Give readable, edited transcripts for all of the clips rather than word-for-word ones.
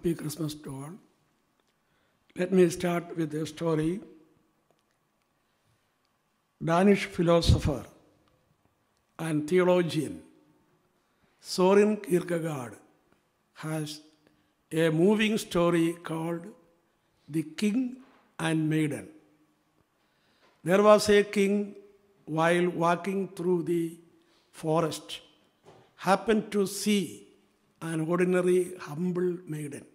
Happy Christmas to all. Let me start with a story. Danish philosopher and theologian Soren Kierkegaard has a moving story called The King and Maiden. There was a king, while walking through the forest, happened to see an ordinary, humble maiden.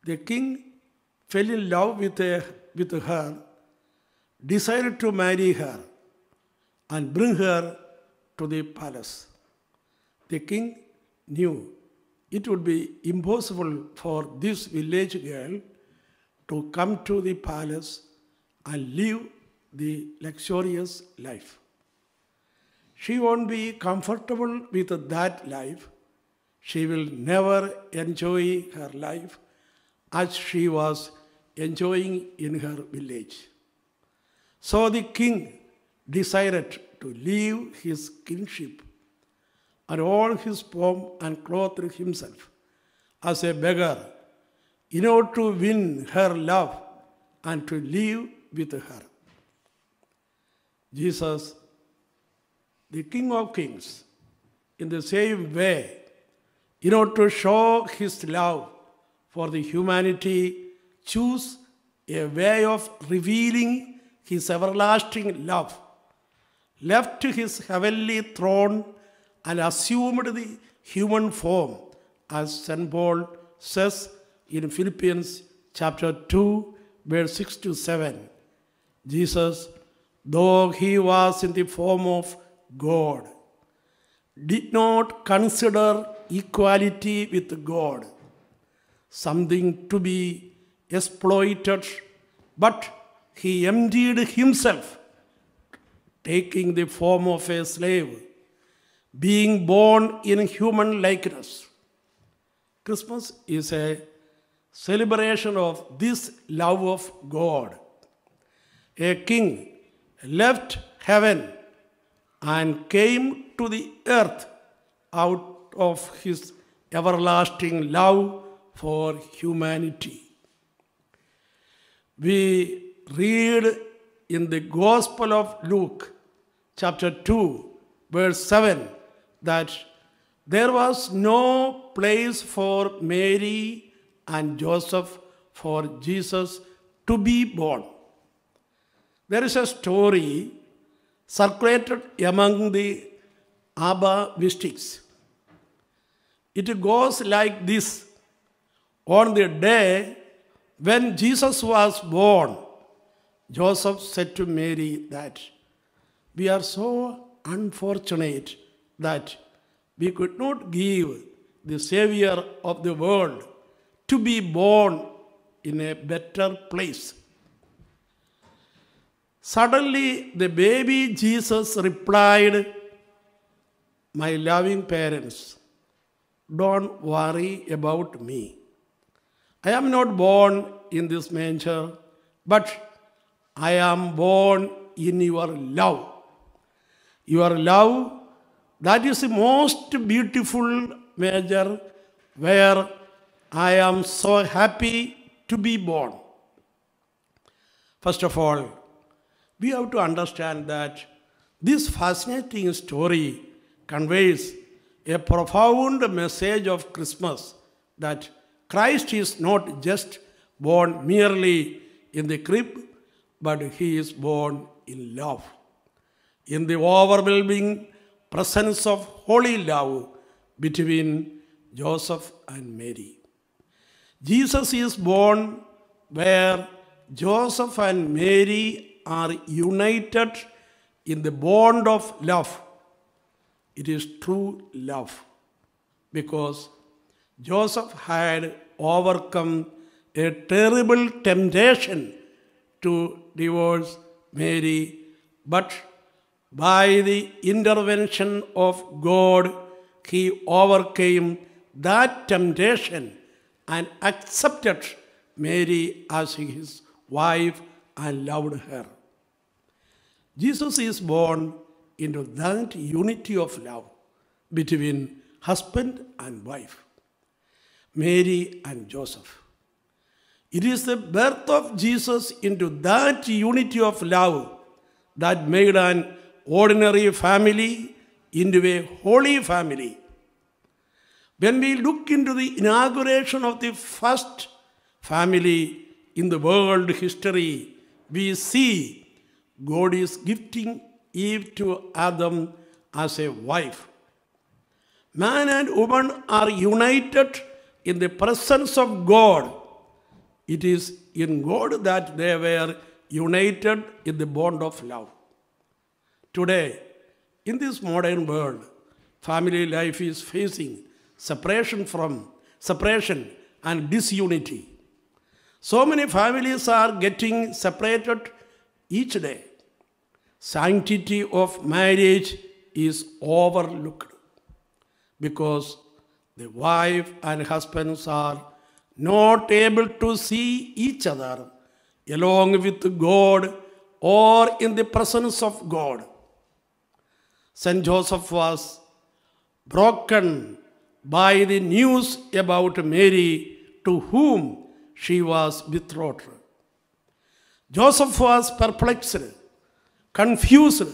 The king fell in love with her, decided to marry her and bring her to the palace. The king knew it would be impossible for this village girl to come to the palace and live the luxurious life. She won't be comfortable with that life. She will never enjoy her life as she was enjoying in her village. So the king decided to leave his kingship and all his pomp and clothe himself as a beggar in order to win her love and to live with her. Jesus, the King of Kings, in the same way, in order to show his love for the humanity, chose a way of revealing his everlasting love, left his heavenly throne and assumed the human form, as St. Paul says in Philippians chapter 2, verse 6 to 7. Jesus, though he was in the form of God, did not consider equality with God something to be exploited, but he emptied himself, taking the form of a slave, being born in human likeness. Christmas is a celebration of this love of God. A king left heaven and came to the earth out of his everlasting love for humanity. We read in the Gospel of Luke, chapter 2, verse 7, that there was no place for Mary and Joseph for Jesus to be born. There is a story circulated among the Abba mystics. It goes like this. On the day when Jesus was born, Joseph said to Mary that we are so unfortunate that we could not give the Savior of the world to be born in a better place. Suddenly, the baby Jesus replied, "My loving parents, don't worry about me. I am not born in this manger, but I am born in your love. Your love, that is the most beautiful manger where I am so happy to be born." First of all, we have to understand that this fascinating story conveys a profound message of Christmas, that Christ is not just born merely in the crib, but he is born in love, in the overwhelming presence of holy love between Joseph and Mary. Jesus is born where Joseph and Mary are united in the bond of love. It is true love, because Joseph had overcome a terrible temptation to divorce Mary, but by the intervention of God, he overcame that temptation and accepted Mary as his wife and loved her. Jesus is born into that unity of love between husband and wife. Mary and Joseph. It is the birth of Jesus into that unity of love that made an ordinary family into a holy family. When we look into the inauguration of the first family in the world history, we see God is gifting Eve to Adam as a wife. Man and woman are united in the presence of God. It is in God that they were united in the bond of love. Today, in this modern world, family life is facing separation and disunity. So many families are getting separated each day. Sanctity of marriage is overlooked because the wife and husbands are not able to see each other along with God or in the presence of God. Saint Joseph was broken by the news about Mary to whom she was betrothed. Joseph was perplexed, confused,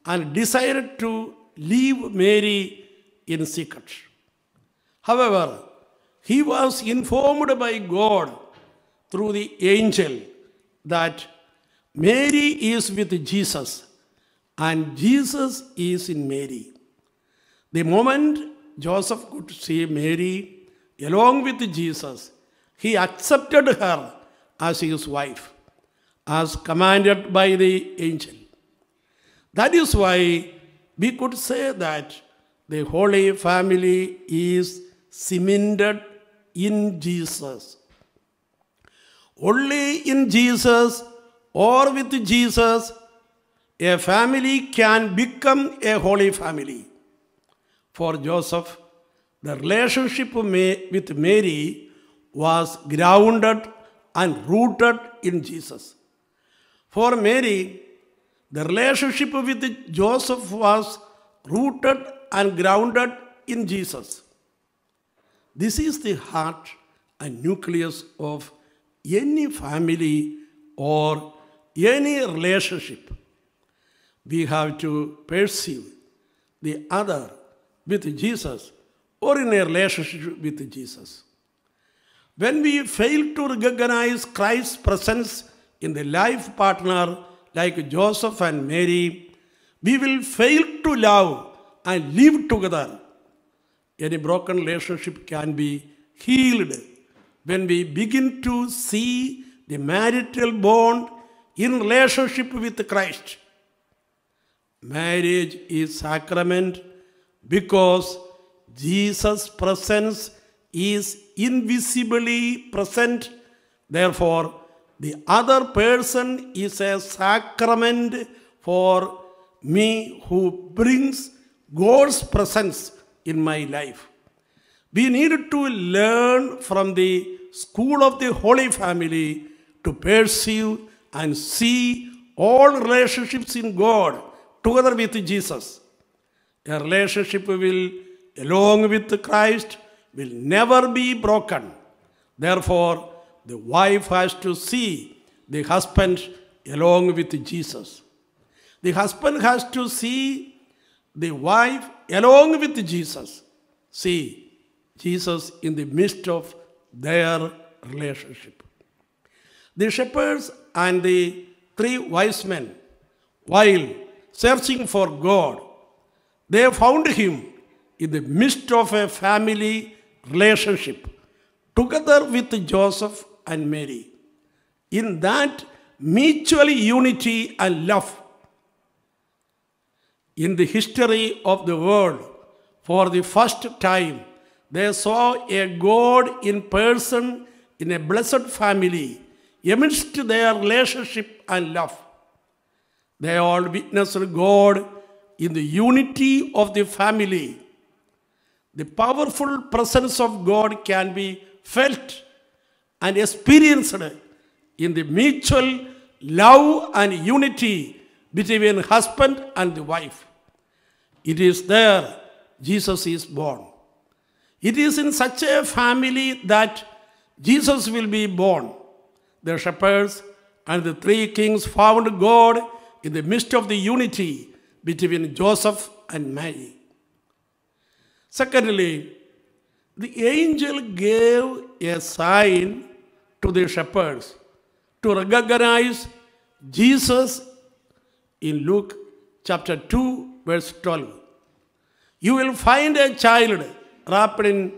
and decided to leave Mary in secret. However, he was informed by God through the angel that Mary is with Jesus and Jesus is in Mary. The moment Joseph could see Mary along with Jesus, he accepted her as his wife, as commanded by the angel. That is why we could say that the Holy Family is cemented in Jesus. Only in Jesus or with Jesus, a family can become a holy family. For Joseph, the relationship with Mary was grounded and rooted in Jesus. For Mary, the relationship with Joseph was rooted and grounded in Jesus. This is the heart and nucleus of any family or any relationship. We have to perceive the other with Jesus or in a relationship with Jesus. When we fail to recognize Christ's presence in the life partner like Joseph and Mary, we will fail to love and live together. Any broken relationship can be healed when we begin to see the marital bond in relationship with Christ. Marriage is sacrament because Jesus' presence is invisibly present. Therefore, the other person is a sacrament for me who brings God's presence in my life. We need to learn from the school of the Holy Family to perceive and see all relationships in God together with Jesus. A relationship along with Christ will never be broken. Therefore, the wife has to see the husband along with Jesus. The husband has to see the wife along with Jesus. See Jesus in the midst of their relationship. The shepherds and the 3 wise men, while searching for God, they found him in the midst of a family relationship together with Joseph and Mary. In that mutual unity and love. In the history of the world, for the first time, they saw a God in person in a blessed family amidst their relationship and love. They all witnessed God in the unity of the family. The powerful presence of God can be felt and experienced in the mutual love and unity between husband and the wife. It is there Jesus is born. It is in such a family that Jesus will be born. The shepherds and the three kings found God in the midst of the unity between Joseph and Mary. Secondly, the angel gave a sign to the shepherds to recognize Jesus in Luke chapter 2, verse 12. You will find a child wrapped in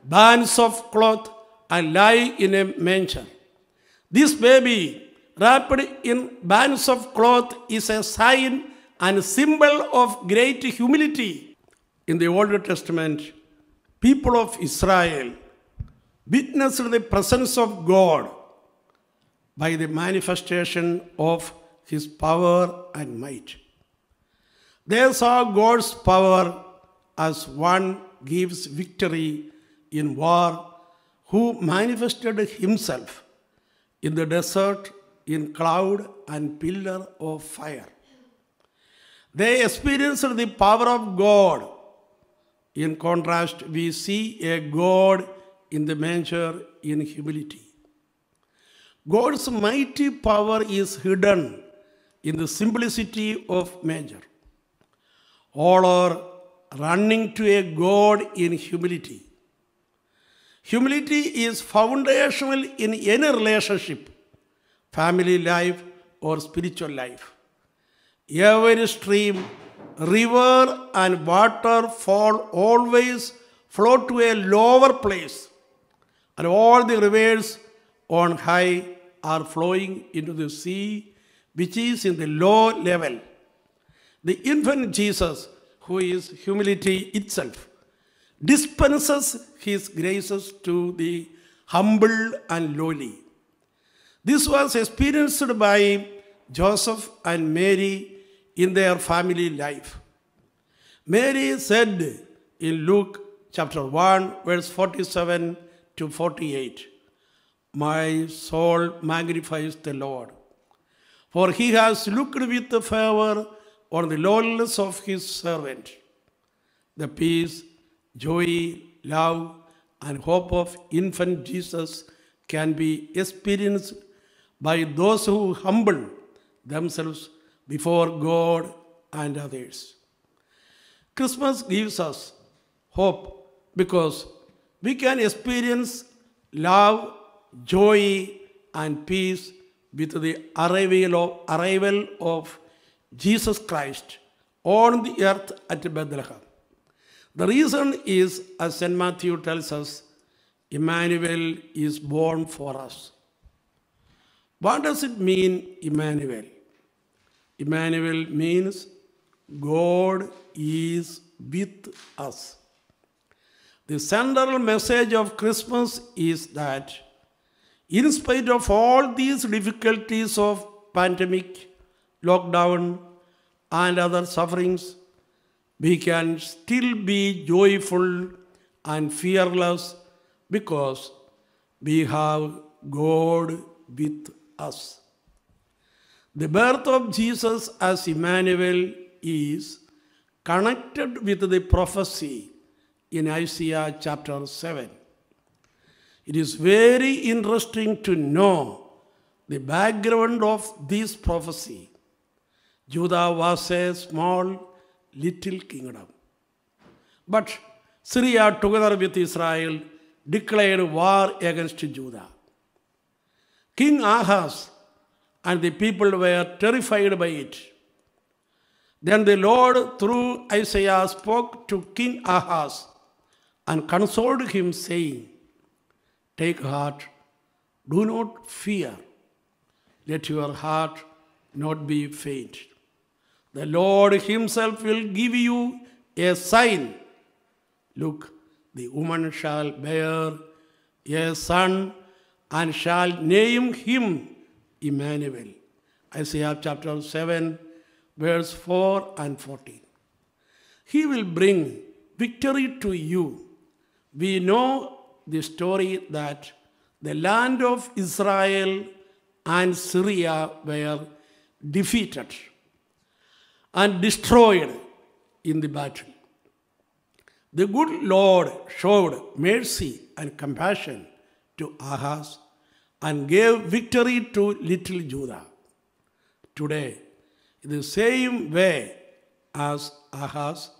bands of cloth and lie in a manger. This baby wrapped in bands of cloth is a sign and symbol of great humility. In the Old Testament, people of Israel witnessed the presence of God by the manifestation of his power and might. They saw God's power as one gives victory in war, who manifested himself in the desert in cloud and pillar of fire. They experienced the power of God. In contrast, we see a God in the manger in humility. God's mighty power is hidden in the simplicity of manger. All are running to a God in humility. Humility is foundational in any relationship, family life or spiritual life. Every stream, river and waterfall always flow to a lower place, and all the rivers on high are flowing into the sea, which is in the low level. The infant Jesus, who is humility itself, dispenses his graces to the humble and lowly. This was experienced by Joseph and Mary in their family life. Mary said in Luke chapter 1, verse 47 to 48, "My soul magnifies the Lord, for he has looked with favor on the lowliness of his servant. The peace, joy, love, and hope of infant Jesus can be experienced by those who humble themselves before God and others." Christmas gives us hope because we can experience love, joy, and peace with the arrival of Jesus Christ on the earth at Bethlehem. The reason is, as St. Matthew tells us, Emmanuel is born for us. What does it mean, Emmanuel? Emmanuel means God is with us. The central message of Christmas is that in spite of all these difficulties of pandemic, lockdown, and other sufferings, we can still be joyful and fearless because we have God with us. The birth of Jesus as Emmanuel is connected with the prophecy in Isaiah chapter 7. It is very interesting to know the background of this prophecy. Judah was a small, little kingdom. But Syria, together with Israel, declared war against Judah. King Ahaz and the people were terrified by it. Then the Lord, through Isaiah, spoke to King Ahaz and consoled him, saying, "Take heart, do not fear. Let your heart not be faint. The Lord himself will give you a sign. Look, the woman shall bear a son and shall name him Emmanuel." Isaiah chapter 7, verse 4 and 14. He will bring victory to you. We know the story that the land of Israel and Syria were defeated and destroyed in the battle. The good Lord showed mercy and compassion to Ahaz and gave victory to little Judah. Today, in the same way as Ahaz,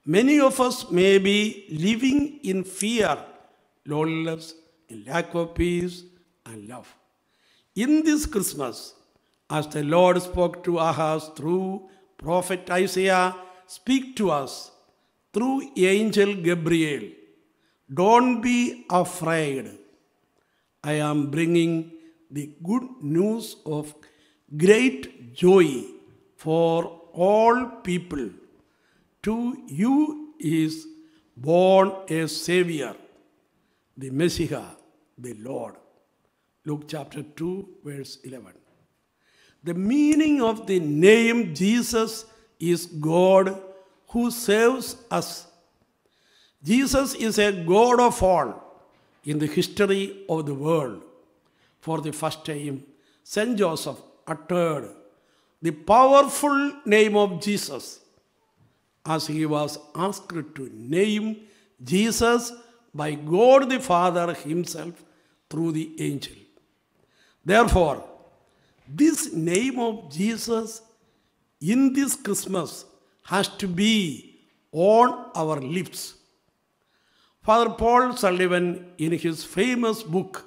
many of us may be living in fear, loneliness, in lack of peace and love. In this Christmas, as the Lord spoke to Ahaz through prophet Isaiah, speak to us through angel Gabriel. Don't be afraid. I am bringing the good news of great joy for all people. To you is born a Savior, the Messiah, the Lord. Luke chapter 2, verse 11. The meaning of the name Jesus is God who saves us. Jesus is a God of all in the history of the world. For the first time, Saint Joseph uttered the powerful name of Jesus as he was asked to name Jesus by God the Father himself through the angel. Therefore, this name of Jesus in this Christmas has to be on our lips. Father Paul Sullivan, in his famous book,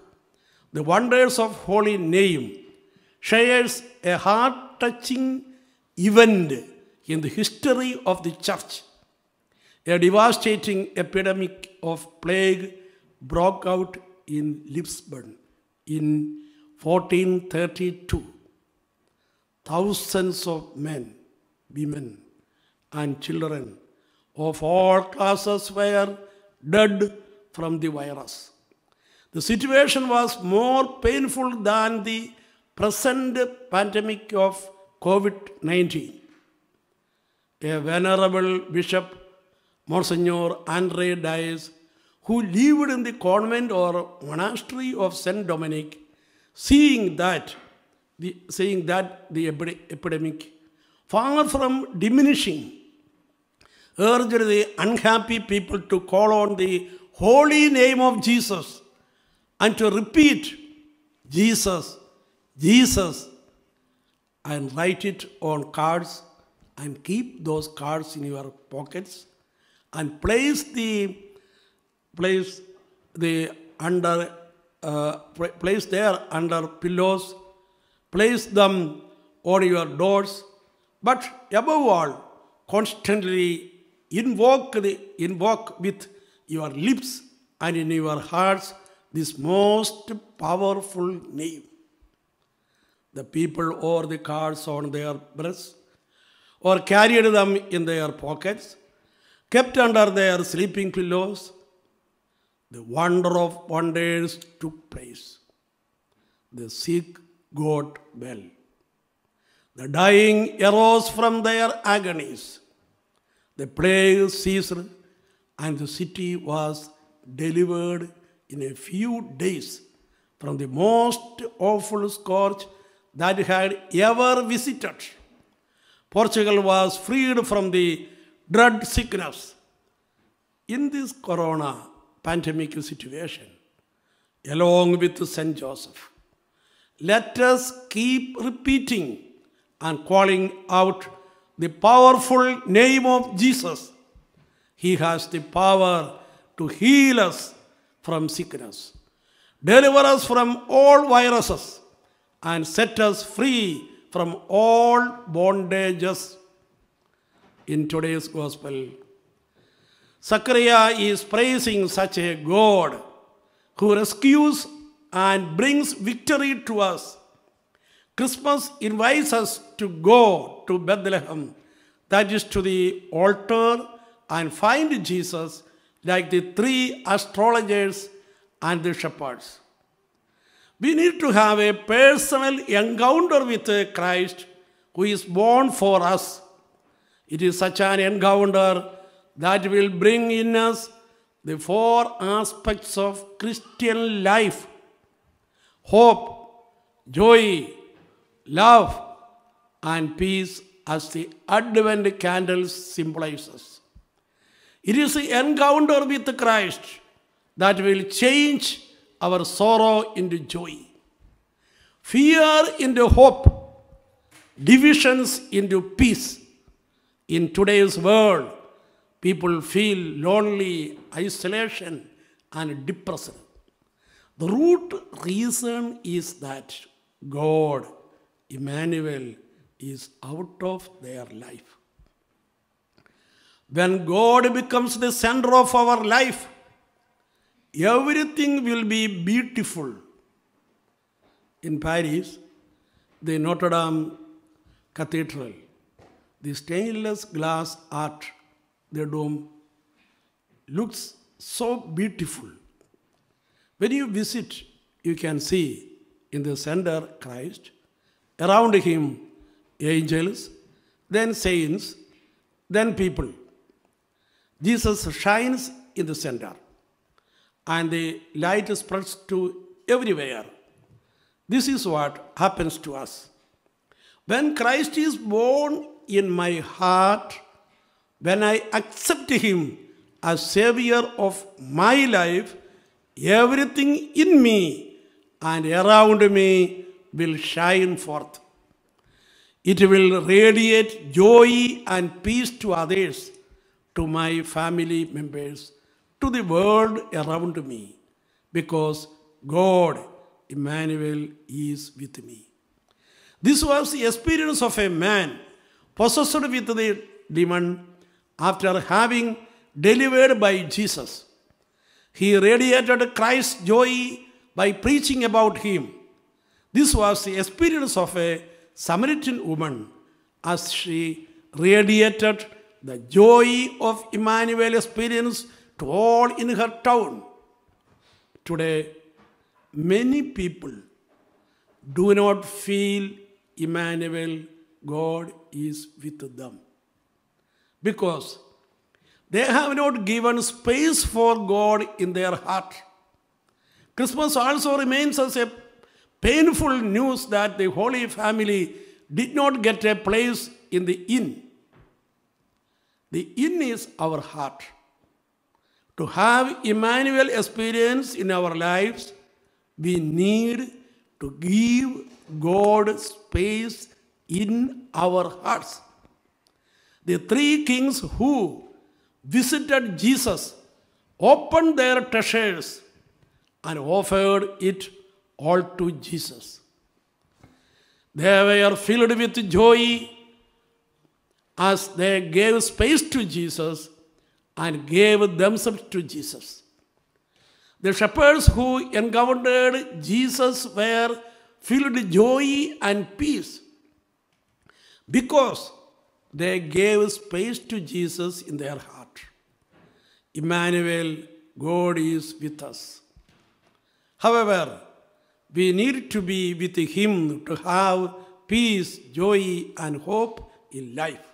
The Wonders of Holy Name, shares a heart-touching event in the history of the church. A devastating epidemic of plague broke out in Lisbon in 1432. Thousands of men, women, and children of all classes were dead from the virus. The situation was more painful than the present pandemic of COVID-19. A venerable bishop, Monsignor André Dias, who lived in the convent or monastery of Saint Dominic, seeing that the epidemic, far from diminishing, urged the unhappy people to call on the holy name of Jesus and to repeat Jesus, Jesus, and write it on cards and keep those cards in your pockets and place there under pillows, place them on your doors, but above all, constantly invoke with your lips and in your hearts this most powerful name. The people wore the cards on their breasts or carried them in their pockets, kept under their sleeping pillows. The wonder of wonders took place. The sick got well. The dying arose from their agonies. The plague ceased, and the city was delivered in a few days from the most awful scourge that had ever visited. Portugal was freed from the dread sickness. In this corona pandemic situation, along with Saint Joseph, let us keep repeating and calling out the powerful name of Jesus. He has the power to heal us from sickness, deliver us from all viruses, and set us free from all bondages. In today's gospel, Zechariah is praising such a God who rescues and brings victory to us. Christmas invites us to go to Bethlehem, that is to the altar, and find Jesus like the three astrologers and the shepherds. We need to have a personal encounter with Christ who is born for us. It is such an encounter that will bring in us the four aspects of Christian life: hope, joy, love, and peace, as the Advent candle symbolizes. It is the encounter with Christ that will change our sorrow into joy, fear into hope, divisions into peace. In today's world, people feel lonely, isolation, and depressed. The root reason is that God, Emmanuel, is out of their life. When God becomes the center of our life, everything will be beautiful. In Paris, the Notre Dame Cathedral, the stainless glass art, the dome, looks so beautiful. When you visit, you can see in the center Christ, around him angels, then saints, then people. Jesus shines in the center, and the light spreads to everywhere. This is what happens to us. When Christ is born in my heart, when I accept him as Savior of my life, everything in me and around me will shine forth. It will radiate joy and peace to others, to my family members, to the world around me, because God, Emmanuel, is with me. This was the experience of a man possessed with the demon after having delivered by Jesus. He radiated Christ's joy by preaching about him. This was the experience of a Samaritan woman as she radiated the joy of Emmanuel experience to all in her town. Today, many people do not feel Emmanuel, God is with them, because they have not given space for God in their heart. Christmas also remains as a painful news that the Holy Family did not get a place in the inn. The inn is our heart. To have Emmanuel experience in our lives, we need to give God space in our hearts. The three kings who visited Jesus opened their treasures and offered it all to Jesus. They were filled with joy as they gave space to Jesus and gave themselves to Jesus. The shepherds who encountered Jesus were filled with joy and peace because they gave space to Jesus in their heart. Emmanuel, God is with us. However, we need to be with him to have peace, joy, and hope in life.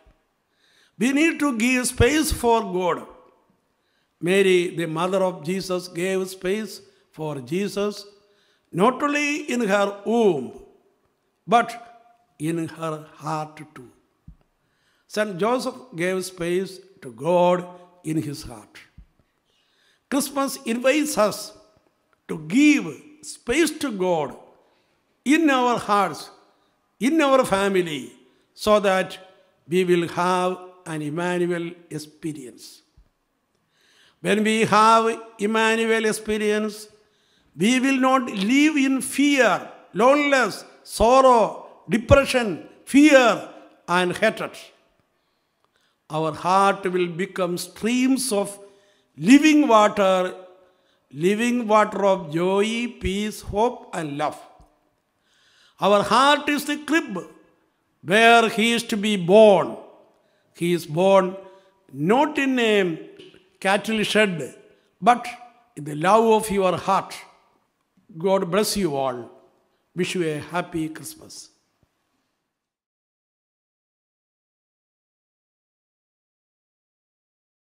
We need to give space for God. Mary, the mother of Jesus, gave space for Jesus not only in her womb, but in her heart too. St. Joseph gave space to God in his heart. Christmas invites us to give space to God in our hearts, in our family, so that we will have an Emmanuel experience. When we have Emmanuel experience, we will not live in fear, loneliness, sorrow, depression, fear, and hatred. Our heart will become streams of living water of joy, peace, hope, and love. Our heart is the crib where he is to be born. He is born not in a cattle shed, but in the love of your heart. God bless you all. Wish you a happy Christmas.